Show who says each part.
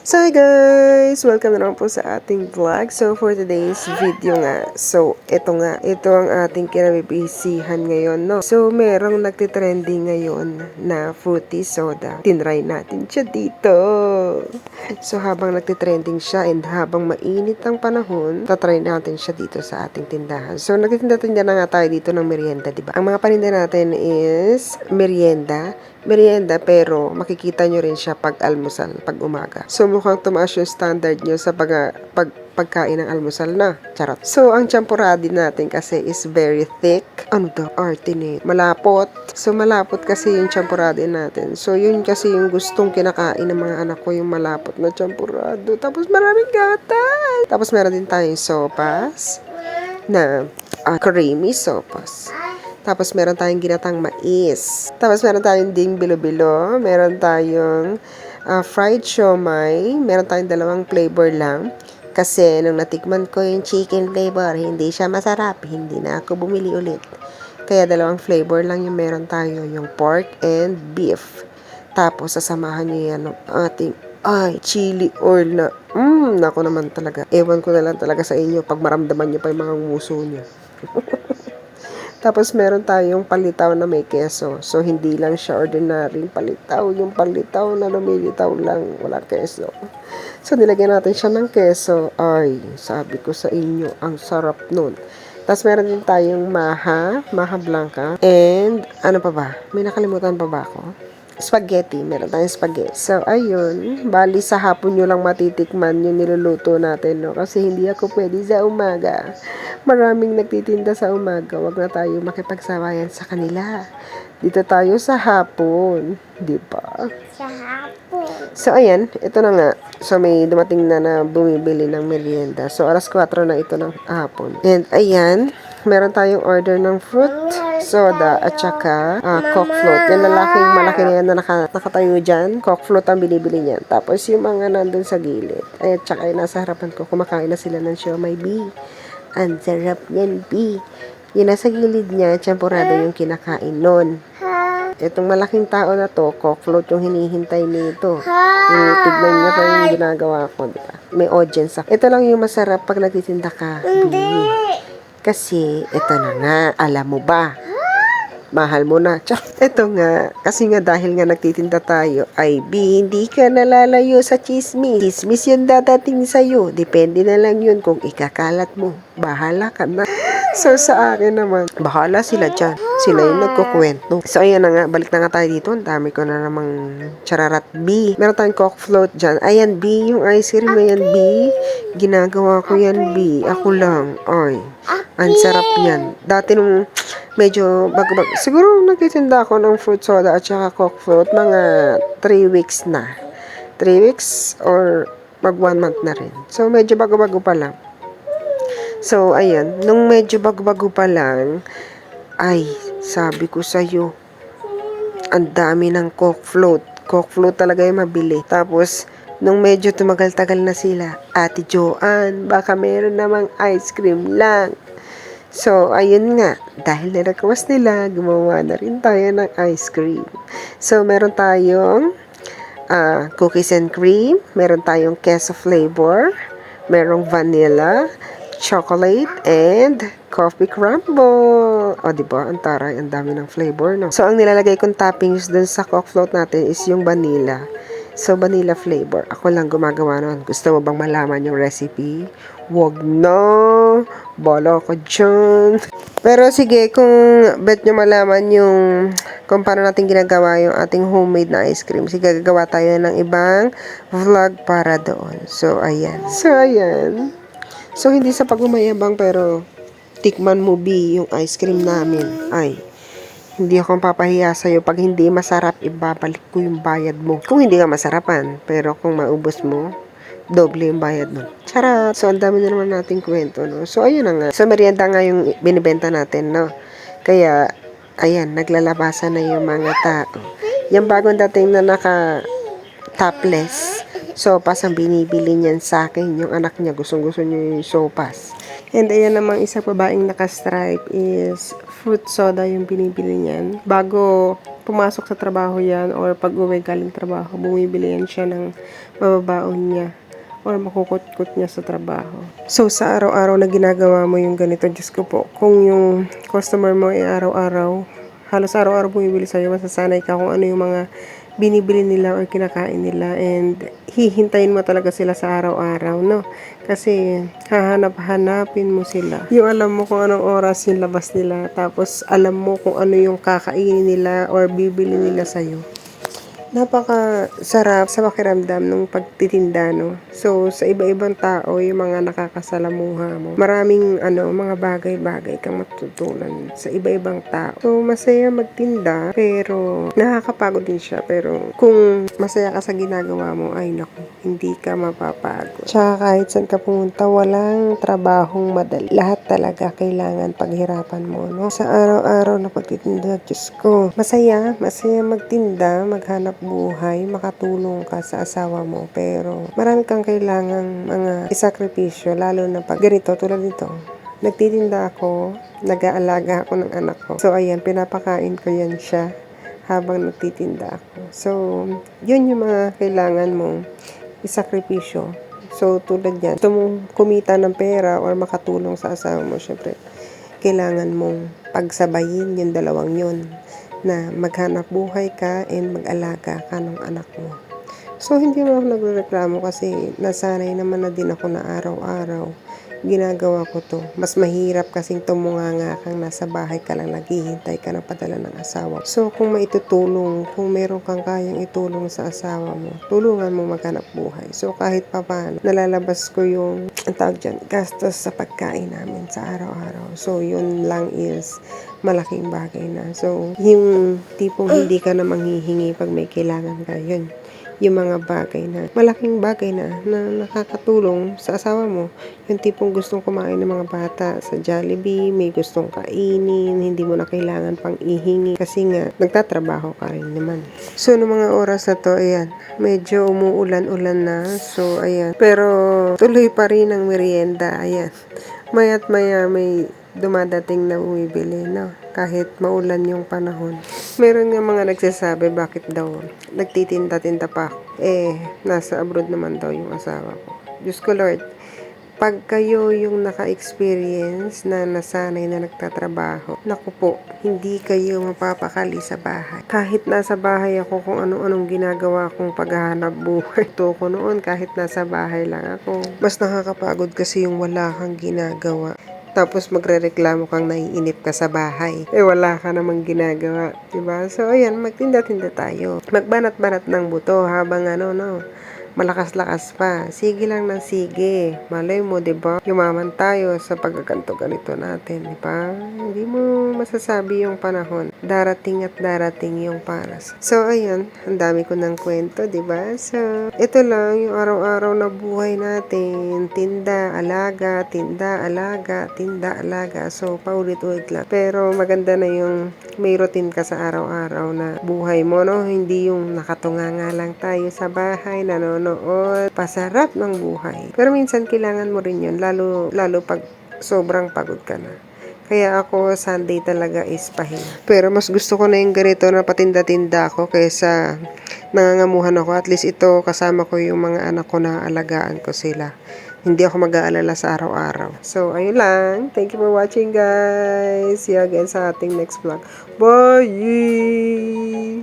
Speaker 1: So hi guys! Welcome na naman po sa ating vlog. So for today's video nga, ito ang ating kinabibisihan ngayon, no? So merong nagtitrending ngayon na fruity soda. Tinry natin siya dito. So habang nagtitrending siya and habang mainit ang panahon, tatry natin siya dito sa ating tindahan. So nagtitinda na nga tayo dito ng merienda, diba? Ang mga paninda natin is merienda, pero makikita nyo rin siya pag almusal, pag umaga. So mukhang tumaas yung standard nyo sa pagkain ng almusal na. Charot. So ang champurrado natin kasi is very thick. Ano daw? Artinate. Malapot. So malapot kasi yung champurrado natin. So yun kasi yung gustong kinakain ng mga anak ko, yung malapot na champurrado. Tapos maraming gatas. Tapos meron din tayong sopas na creamy sopas. Tapos meron tayong ginatang mais. Tapos meron tayong ding bilo-bilo. Meron tayong fried siomai. Meron tayong dalawang flavor lang. Kasi nung natikman ko yung chicken flavor, hindi siya masarap. Hindi na ako bumili ulit. Kaya dalawang flavor lang yung meron tayo. Yung pork and beef. Tapos sasamahan nyo yan ng ating chili oil na. Nako naman talaga. Ewan ko na lang talaga sa inyo pag maramdaman nyo pa yung mga nguso nyo. Tapos meron tayong palitaw na may keso. So hindi lang siya ordinary palitaw, yung palitaw na lumilitaw lang, wala keso. So nilagyan natin siya ng keso. Ay, sabi ko sa inyo, ang sarap nun. Tapos meron din tayong maha blanca. And ano pa ba? May nakalimutan pa ba ako? Spaghetti. Meron tayong spaghetti. So, ayun. Bali, sa hapon nyo lang matitikman yung niluluto natin, no? Kasi hindi ako pwede sa umaga. Maraming nagtitinda sa umaga. Wag na tayo makipagsabayan sa kanila. Dito tayo sa hapon. Di ba?
Speaker 2: Sa hapon.
Speaker 1: So, ayan. Ito na nga. So, may dumating na bumibili ng merienda. So, alas 4 na ito ng hapon. And, ayan. Meron tayong order ng fruit soda at saka coke float. Yung lalaking malaki na yan na nakatayo dyan, coke float ang binibili niyan. Tapos yung mga nandun sa gilid. Ay, at saka yung nasa harapan ko, kumakain na sila ng siomai B. Ang sarap yan, B. Yung nasa gilid niya, champurrado yung kinakain nun. Itong malaking tao na to, coke float yung hinihintay nito. Tignan niya pa yung ginagawa ko, diba? May audience ako. Ito lang yung masarap pag nagtitinda ka, B. Kasi, ito na nga, alam mo ba? Mahal mo na. Ito nga, kasi nga dahil nga nagtitinda tayo, ay hindi ka nalalayo sa chismis. Chismis yun dadating sa'yo. Depende na lang yun kung ikakalat mo. Bahala ka na. So, sa akin naman, bahala sila dyan. Sila yung nagkukwento. So, ayan na nga. Balik na nga tayo dito. Ang dami ko na namang chararat B. Meron tayong coke float dyan. Ayan, B. Yung ice cream na yan, B. Ginagawa ko yan, B. Ako lang. Ay. Ang sarap yan. Dati nung medyo bago-bago. Siguro nagtitinda ako ng fruit soda at saka coke float mga 3 weeks na. 3 weeks or mag 1 month na rin. So, medyo bago-bago pa lang. So, ayan. Nung medyo bago-bago pa lang, ay, sabi ko sa'yo, ang dami ng coke float. Coke float talaga yung mabili. Tapos, nung medyo tumagal-tagal na sila, Ate Joanne, baka meron namang ice cream lang. So, ayun nga, dahil na-request nila, gumawa na rin tayo ng ice cream. So, meron tayong cookies and cream, meron tayong queso flavor, merong vanilla, chocolate, and coffee crumble. O, diba? Ang taray, ang dami ng flavor, no? So, ang nilalagay kong toppings dun sa coke float natin is yung vanilla. So, vanilla flavor. Ako lang gumagawa nun. Gusto mo bang malaman yung recipe? Wag na. Bala ko dyan. Pero sige, kung bet nyo malaman yung kung paano natin ginagawa yung ating homemade na ice cream, sige, gagawa tayo ng ibang vlog para doon. So, ayan. So, hindi sa pagmamayabang, pero tikman mo, B, yung ice cream namin. Ay, hindi ako papahiya sa'yo. Pag hindi masarap, ibabalik ko yung bayad mo. Kung hindi ka masarapan, pero kung maubos mo, doble yung bayad mo. Charot! So, ang dami na naman nating kwento, no? So, ayun na nga. So, merienda nga yung binibenta natin, no? Kaya, ayan, naglalabasan na yung mga tao. Yung bagong dating na naka-topless, sopas ang binibili niyan sa akin. Yung anak niya, gustong-gusto niya yung sopas. And ayan namang isa babaeng naka-stripe is fruit soda yung binibili niyan. Bago pumasok sa trabaho yan or pag-uwi galing trabaho, bumibili yan siya ng mababaon niya or makukutkot niya sa trabaho. So, sa araw-araw na ginagawa mo yung ganito, Diyos ko po, kung yung customer mo ay araw-araw, halos araw-araw bumibili sa'yo, masasanay ka kung ano yung mga binibili nila or kinakain nila and hihintayin mo talaga sila sa araw-araw, no? Kasi hahanap-hanapin mo sila. Yung alam mo kung anong oras yung labas nila, tapos alam mo kung ano yung kakainin nila or bibili nila sa'yo. Napaka-sarap sa pakiramdam ng pagtitinda, no? So, sa iba-ibang tao, yung mga nakakasalamuha mo, maraming mga bagay-bagay kang matutunan sa iba-ibang tao. So, masaya magtinda, pero nakakapagod din siya. Pero kung masaya ka sa ginagawa mo, ay naku, hindi ka mapapagod. Tsaka kahit saan ka pumunta, walang trabahong madali. Lahat talaga kailangan paghirapan mo, no? Sa araw-araw na pagtitinda, Diyos ko, masaya magtinda, maghanap buhay, makatulong ka sa asawa mo, pero marami kang kailangang mga isakripisyo, lalo na pag ganito, tulad nito. Nagtitinda ako, nag-aalaga ako ng anak ko. So, ayan, pinapakain ko yan siya habang nagtitinda ako. So, yun yung mga kailangan mong isakripisyo. So, tulad yan, gusto mong kumita ng pera or makatulong sa asawa mo, syempre, kailangan mong pagsabayin yung dalawang yun, na maghanap buhay ka and mag-alaga ka ng anak mo. So, hindi mo ako nagreklamo kasi nasanay naman na din ako na araw-araw ginagawa ko to. Mas mahirap kasing tumunganga kang nasa bahay ka lang, naghihintay ka ng padala ng asawa. So, kung maitutulong, kung meron kang kayang itulong sa asawa mo, tulungan mo maghanap buhay. So, kahit papaano, nalalabas ko yung, ang tawag dyan, gastos sa pagkain namin sa araw-araw. So, yun lang is malaking bagay na. So, yung tipong hindi ka na manghihingi pag may kailangan ka, yun. Yung mga bagay na, malaking bagay na nakakatulong sa asawa mo. Yung tipong gustong kumain ng mga bata sa Jollibee, may gustong kainin, hindi mo na kailangan pang ihingi kasi nga, nagtatrabaho ka rin naman. So, no mga oras na to, ayan, medyo umuulan-ulan na. So, ayan. Pero, tuloy pa rin ang merienda, ayan. Maya't maya may dumadating na bumibili, no? Kahit maulan yung panahon. Meron nga mga nagsasabi, bakit daw nagtitinda-tinda pa ako? Nasa abroad naman daw yung asawa ko. Diyos ko Lord, pag kayo yung naka-experience na nasanay na nagtatrabaho, naku po, hindi kayo mapapakali sa bahay. Kahit nasa bahay ako, kung ano-anong ginagawa kong paghahanap buhay to ko noon, kahit nasa bahay lang ako. Mas nakakapagod kasi yung wala kang ginagawa. Tapos magrereklamo kang naiinip ka sa bahay. Wala ka namang ginagawa. Diba? So, ayan, magtinda-tinda tayo. Magbanat-banat ng buto habang malakas-lakas pa. Sige lang ng sige. Malay mo, diba? Yumaman tayo sa pagkaganto-ganito natin, diba? Hindi mo masasabi yung panahon. Darating at darating yung paras. So, ayan, ang dami ko ng kwento, diba? So, ito lang yung araw-araw na buhay natin. Tinda, alaga, tinda, alaga, tinda, alaga. So, paulit-ulit lang. Pero, maganda na yung may routine ka sa araw-araw na buhay mo, no? Hindi yung nakatunganga lang tayo sa bahay, nanonood. Pasarap ng buhay. Pero minsan, kailangan mo rin yun. Lalo pag sobrang pagod ka na. Kaya ako, Sunday talaga is pahinga. Pero mas gusto ko na yung ganito na patinda-tinda ako kaysa nangangamuhan ako. At least ito, kasama ko yung mga anak ko na alagaan ko sila. Hindi ako mag-aalala sa araw-araw. So, ayun lang. Thank you for watching, guys. See you again sa ating next vlog. Bye!